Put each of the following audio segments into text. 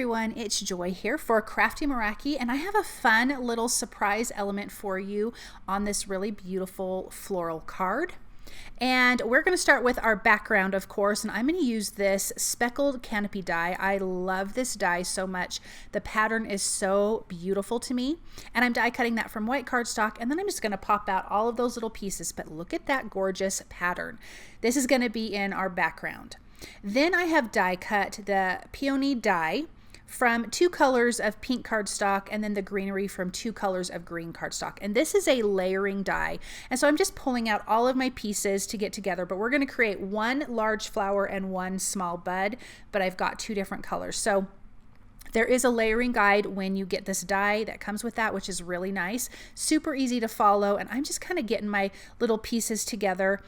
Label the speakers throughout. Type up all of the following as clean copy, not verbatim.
Speaker 1: everyone, it's Joy here for Crafty Meraki, and I have a fun little surprise element for you on this really beautiful floral card. And we're going to start with our background, of course, and I'm going to use this speckled canopy die. I love this die so much. The pattern is so beautiful to me, and I'm die cutting that from white cardstock, and then I'm just going to pop out all of those little pieces. But look at that gorgeous pattern. This is going to be in our background. Then I have die cut the peony die from 2 colors of pink cardstock and then the greenery from 2 colors of green cardstock. And this is a layering die. And so I'm just pulling out all of my pieces to get together, but we're going to create 1 large flower and 1 small bud, but I've got 2 different colors. So there is a layering guide when you get this die that comes with that, which is really nice, super easy to follow. And I'm just kind of getting my little pieces together.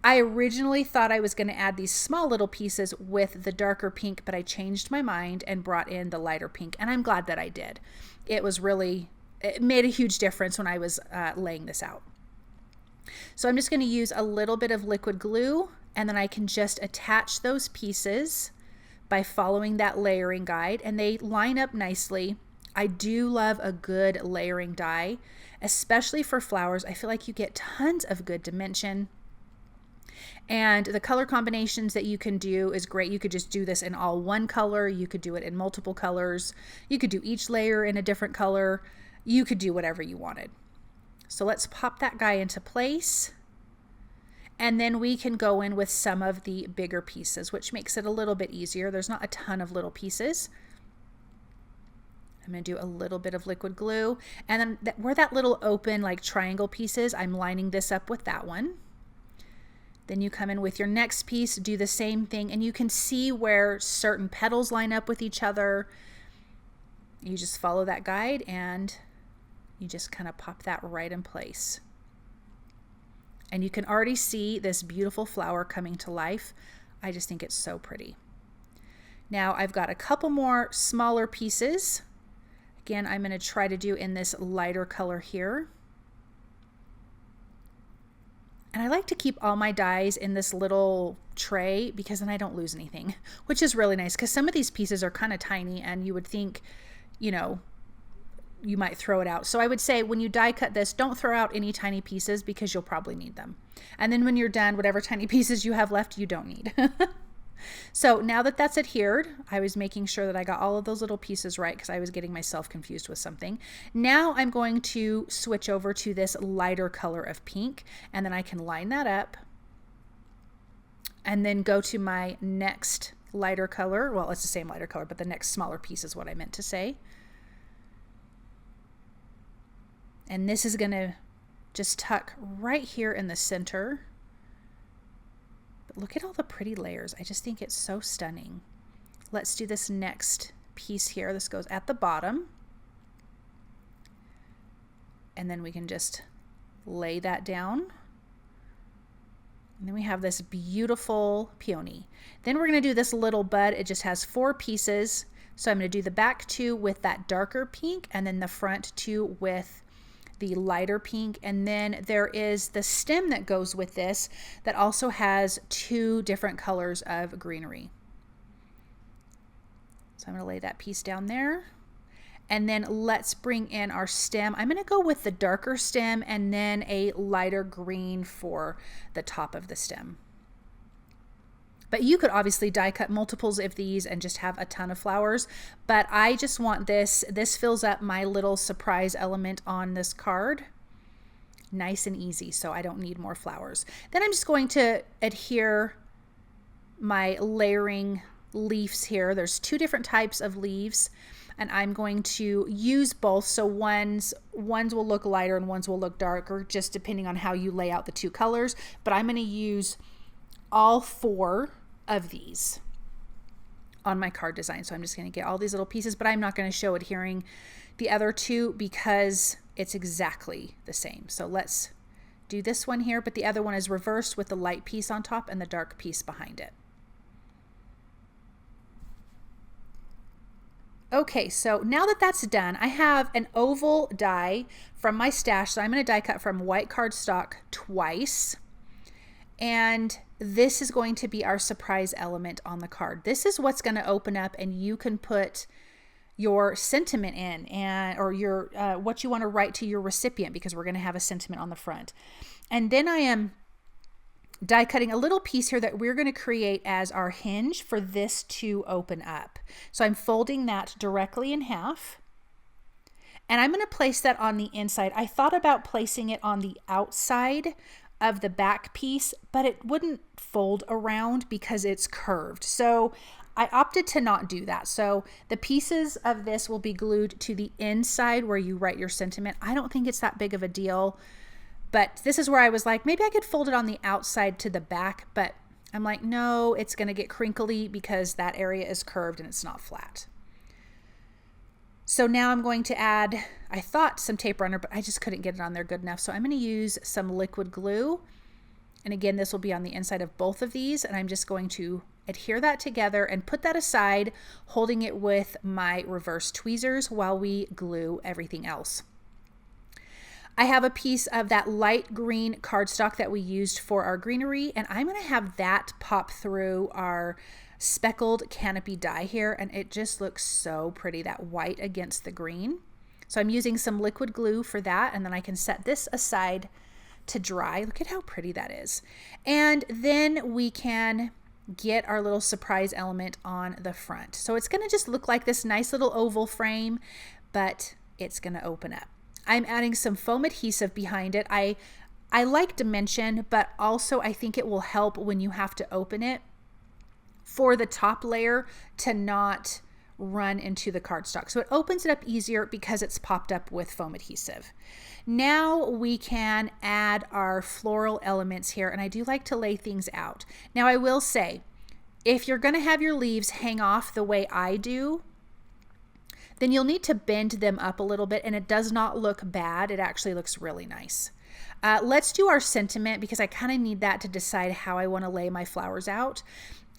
Speaker 1: I originally thought I was going to add these small little pieces with the darker pink, but I changed my mind and brought in the lighter pink, and I'm glad that I did. It made a huge difference when I was laying this out. So I'm just going to use a little bit of liquid glue, and then I can just attach those pieces by following that layering guide, and they line up nicely. I do love a good layering die, especially for flowers. I feel like you get tons of good dimension. And the color combinations that you can do is great. You could just do this in all 1 color. You could do it in multiple colors. You could do each layer in a different color. You could do whatever you wanted. So let's pop that guy into place. And then we can go in with some of the bigger pieces, which makes it a little bit easier. There's not a ton of little pieces. I'm going to do a little bit of liquid glue. And then where that little open like triangle piece is, I'm lining this up with that one. Then you come in with your next piece, do the same thing, and you can see where certain petals line up with each other. You just follow that guide and you just kind of pop that right in place. And you can already see this beautiful flower coming to life. I just think it's so pretty. Now I've got a couple more smaller pieces. Again, I'm going to try to do in this lighter color here. And I like to keep all my dies in this little tray because then I don't lose anything, which is really nice because some of these pieces are kind of tiny and you would think, you know, you might throw it out. So I would say when you die cut this, don't throw out any tiny pieces because you'll probably need them. And then when you're done, whatever tiny pieces you have left, you don't need. So now that that's adhered, I was making sure that I got all of those little pieces right because I was getting myself confused with something. Now I'm going to switch over to this lighter color of pink, and then I can line that up and then go to my next lighter color. Well, it's the same lighter color, but the next smaller piece is what I meant to say. And this is going to just tuck right here in the center. Look at all the pretty layers. I just think it's so stunning. Let's do this next piece here. This goes at the bottom. And then we can just lay that down. And then we have this beautiful peony. Then we're going to do this little bud. It just has 4 pieces. So I'm going to do the back 2 with that darker pink and then the front 2 with the lighter pink, and then there is the stem that goes with this that also has 2 different colors of greenery. So I'm going to lay that piece down there, and then let's bring in our stem. I'm going to go with the darker stem and then a lighter green for the top of the stem. But you could obviously die cut multiples of these and just have a ton of flowers. But I just want this. This fills up my little surprise element on this card. Nice and easy, so I don't need more flowers. Then I'm just going to adhere my layering leaves here. There's 2 different types of leaves, and I'm going to use both. So ones will look lighter and ones will look darker, just depending on how you lay out the 2 colors. But I'm going to use all 4 of these on my card design. So I'm just going to get all these little pieces, but I'm not going to show adhering the other 2 because it's exactly the same. So let's do this one here, but the other one is reversed with the light piece on top and the dark piece behind it. Okay, so now that that's done, I have an oval die from my stash. So I'm going to die cut from white cardstock twice. And this is going to be our surprise element on the card. This is what's going to open up, and you can put your sentiment in, and or your what you want to write to your recipient, because we're going to have a sentiment on the front. And then I am die cutting a little piece here that we're going to create as our hinge for this to open up. So I'm folding that directly in half, and I'm going to place that on the inside. I thought about placing it on the outside of the back piece, but it wouldn't fold around because it's curved. So I opted to not do that. So the pieces of this will be glued to the inside where you write your sentiment. I don't think it's that big of a deal, but this is where I was like, maybe I could fold it on the outside to the back, but I'm like, no, it's going to get crinkly because that area is curved and it's not flat. So now I'm going to add, I thought some tape runner, but I just couldn't get it on there good enough. So I'm going to use some liquid glue. And again, this will be on the inside of both of these. And I'm just going to adhere that together and put that aside, holding it with my reverse tweezers while we glue everything else. I have a piece of that light green cardstock that we used for our greenery, and I'm going to have that pop through our speckled canopy die here, and it just looks so pretty, that white against the green. So I'm using some liquid glue for that, and then I can set this aside to dry. Look at how pretty that is. And then we can get our little surprise element on the front. So it's going to just look like this nice little oval frame, but it's going to open up. I'm adding some foam adhesive behind it. I like dimension, but also I think it will help when you have to open it for the top layer to not run into the cardstock. So it opens it up easier because it's popped up with foam adhesive. Now we can add our floral elements here, and I do like to lay things out. Now I will say, if you're going to have your leaves hang off the way I do, then you'll need to bend them up a little bit, and it does not look bad. It actually looks really nice. Let's do our sentiment, because I kind of need that to decide how I want to lay my flowers out.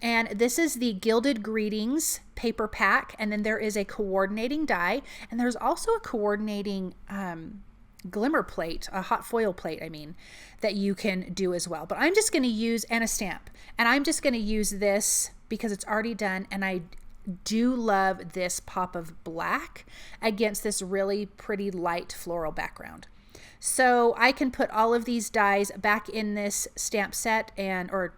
Speaker 1: And this is the Gilded Greetings paper pack, and then there is a coordinating die, and there's also a coordinating glimmer plate, a hot foil plate, I mean, that you can do as well. But I'm just going to use, and a stamp, and I'm just going to use this because it's already done, and I do love this pop of black against this really pretty light floral background. So I can put all of these dies back in this stamp set or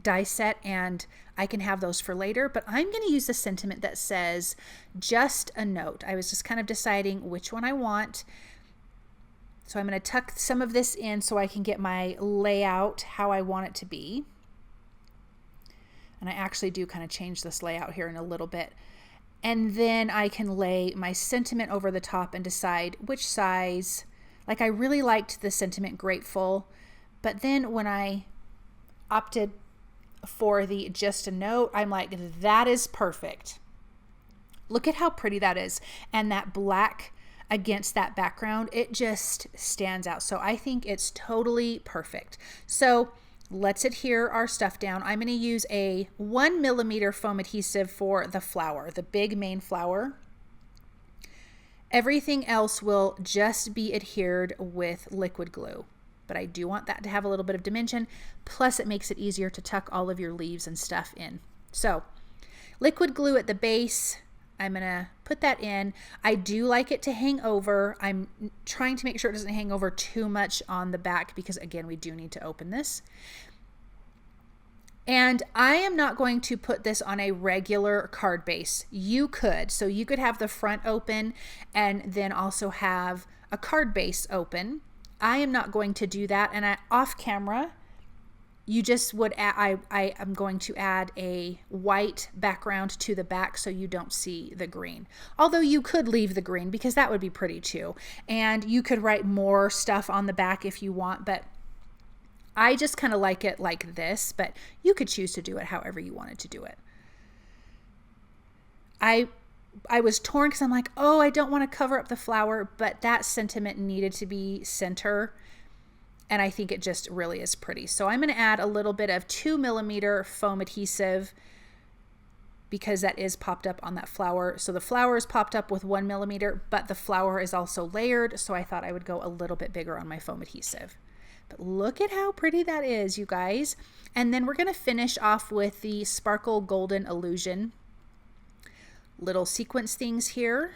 Speaker 1: die set, and I can have those for later, but I'm going to use the sentiment that says just a note. I was just kind of deciding which one I want. So I'm going to tuck some of this in so I can get my layout how I want it to be. And I actually do kind of change this layout here in a little bit. And then I can lay my sentiment over the top and decide which size. Like, I really liked the sentiment Grateful, but then when I opted for the just a note, I'm like, that is perfect. Look at how pretty that is. And that black against that background, it just stands out. So I think it's totally perfect. So let's adhere our stuff down. I'm going to use a 1 millimeter foam adhesive for the flower, the big main flower. Everything else will just be adhered with liquid glue, but I do want that to have a little bit of dimension. Plus it makes it easier to tuck all of your leaves and stuff in. So liquid glue at the base, I'm going to put that in. I do like it to hang over. I'm trying to make sure it doesn't hang over too much on the back because, again, we do need to open this. And I am not going to put this on a regular card base. You could. So you could have the front open and then also have a card base open. I am not going to do that. And off camera, you just would add, I am going to add a white background to the back so you don't see the green. Although you could leave the green because that would be pretty too. And you could write more stuff on the back if you want, but I just kind of like it like this, but you could choose to do it however you wanted to do it. I was torn because I'm like, oh, I don't want to cover up the flower, but that sentiment needed to be center. And I think it just really is pretty. So I'm going to add a little bit of 2 millimeter foam adhesive because that is popped up on that flower. So the flower is popped up with 1 millimeter, but the flower is also layered. So I thought I would go a little bit bigger on my foam adhesive. But look at how pretty that is, you guys. And then we're going to finish off with the Sparkle Golden Illusion little sequence things here.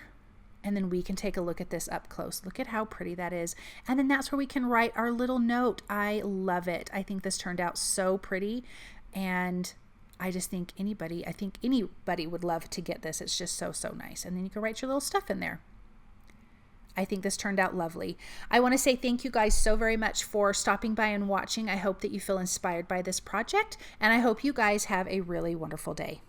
Speaker 1: And then we can take a look at this up close. Look at how pretty that is. And then that's where we can write our little note. I love it. I think this turned out so pretty. And I just think anybody would love to get this. It's just so, so nice. And then you can write your little stuff in there. I think this turned out lovely. I want to say thank you guys so very much for stopping by and watching. I hope that you feel inspired by this project, and I hope you guys have a really wonderful day.